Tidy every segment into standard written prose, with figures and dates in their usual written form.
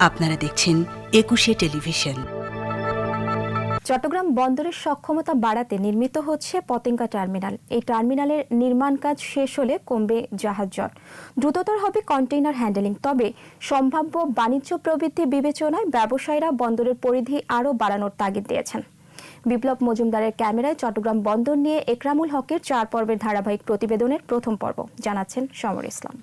আপনারা দেখছেন ২১শে টেলিভিশন। চট্টগ্রাম বন্দরের সক্ষমতা বাড়াতে নির্মিত হচ্ছে পতেঙ্গা টার্মিনাল। এই টার্মিনালের নির্মাণ কাজ শেষ হলে কমবে জাহাজ জট, দ্রুততর হবে কন্টেইনার হ্যান্ডেলিং। তবে সম্ভাব্য বাণিজ্য প্রবৃদ্ধি বিবেচনায় ব্যবসায়ীরা বন্দরের পরিধি আরও বাড়ানোর তাগিদ দিয়েছেন। বিপ্লব মজুমদারের ক্যামেরায় চট্টগ্রাম বন্দর নিয়ে একরামুল হকের 4 পর্বের ধারাবাহিক প্রতিবেদনের প্রথম পর্ব, জানাচ্ছেন সমর ইসলাম।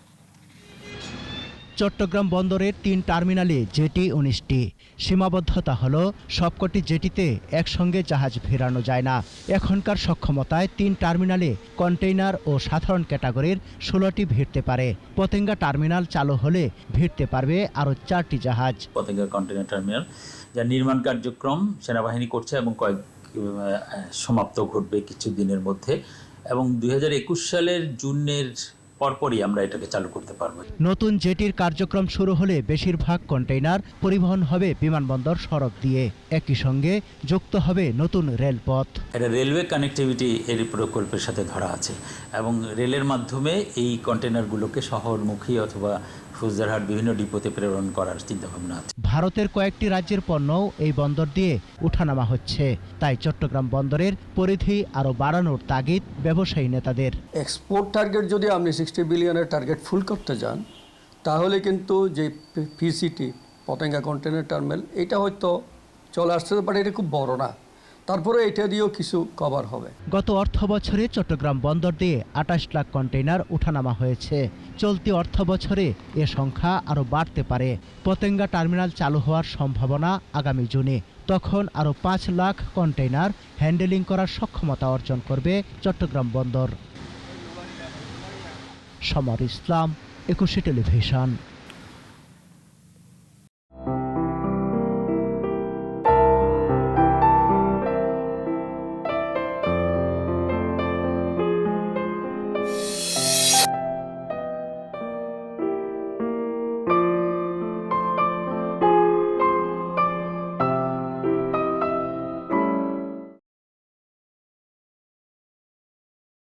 চট্টগ্রাম বন্দরের 3 টার্মিনালে জেটি 19টি। সীমাবদ্ধতা হলো সবকটি জেটিতে একসঙ্গে জাহাজ ফেরানো যায় না। এখনকার সক্ষমতায় 3 টার্মিনালে কন্টেইনার ও সাধারণ ক্যাটাগরির 16টি ভিড়তে পারে। পতেঙ্গা টার্মিনাল চালু হলে ভিড়তে পারবে আরও 4টি জাহাজ। পতেঙ্গা কন্টেইনার টার্মিনাল যার নির্মাণ কার্যক্রম সেনাবাহিনী করছে এবং সমাপ্ত ঘটবে কিছু দিনের মধ্যে, এবং 2021 সালের জুনের পরপরই আমরা এটাকে চালু করতে পারবো। নতুন জেটির কার্যক্রম শুরু হলে বেশিরভাগ কন্টেইনার পরিবহন হবে বিমানবন্দর সড়ক দিয়ে। একই সঙ্গে যুক্ত হবে নতুন রেলপথ। এটা রেলওয়ে কানেক্টিভিটি এর প্রকল্পের সাথে ধরা আছে এবং রেলের মাধ্যমে এই কন্টেইনারগুলোকে শহরমুখী অথবা ফুলজারহাট বিভিন্ন ডিপোতে প্রেরণ করার চিন্তাভাবনা আছে। ভারতের কয়েকটি রাজ্যের পণ্যও এই বন্দর দিয়ে ওঠানামা হচ্ছে। তাই চট্টগ্রাম বন্দরের পরিধি আরও বাড়ানোর তাগিদ ব্যবসায়ী নেতাদের। এক্সপোর্ট টার্গেট যদি আপনি 60 বিলিয়নের টার্গেট ফুল করতে যান, তাহলে কিন্তু যে পিসিটি পতেঙ্গা কন্টেইনার টার্মিনাল এটা হয়তো চলে আসতে পারে, এটা খুব বড় না, তারপরে এটা দিয়েও কিছু কভার হবে। গত অর্থ বছরে চট্টগ্রাম বন্দর দিয়ে 28 লাখ কন্টেইনার ওঠানামা হয়েছে। চলতি অর্থ বছরে এ সংখ্যা আরও বাড়তে পারে। পতেঙ্গা টার্মিনাল চালু হওয়ার সম্ভাবনা আগামী জুনে। তখন আরও 5 লাখ কন্টেইনার হ্যান্ডেলিং করার সক্ষমতা অর্জন করবে চট্টগ্রাম বন্দর। সমর ইসলাম, ২১শে টেলিভিশন।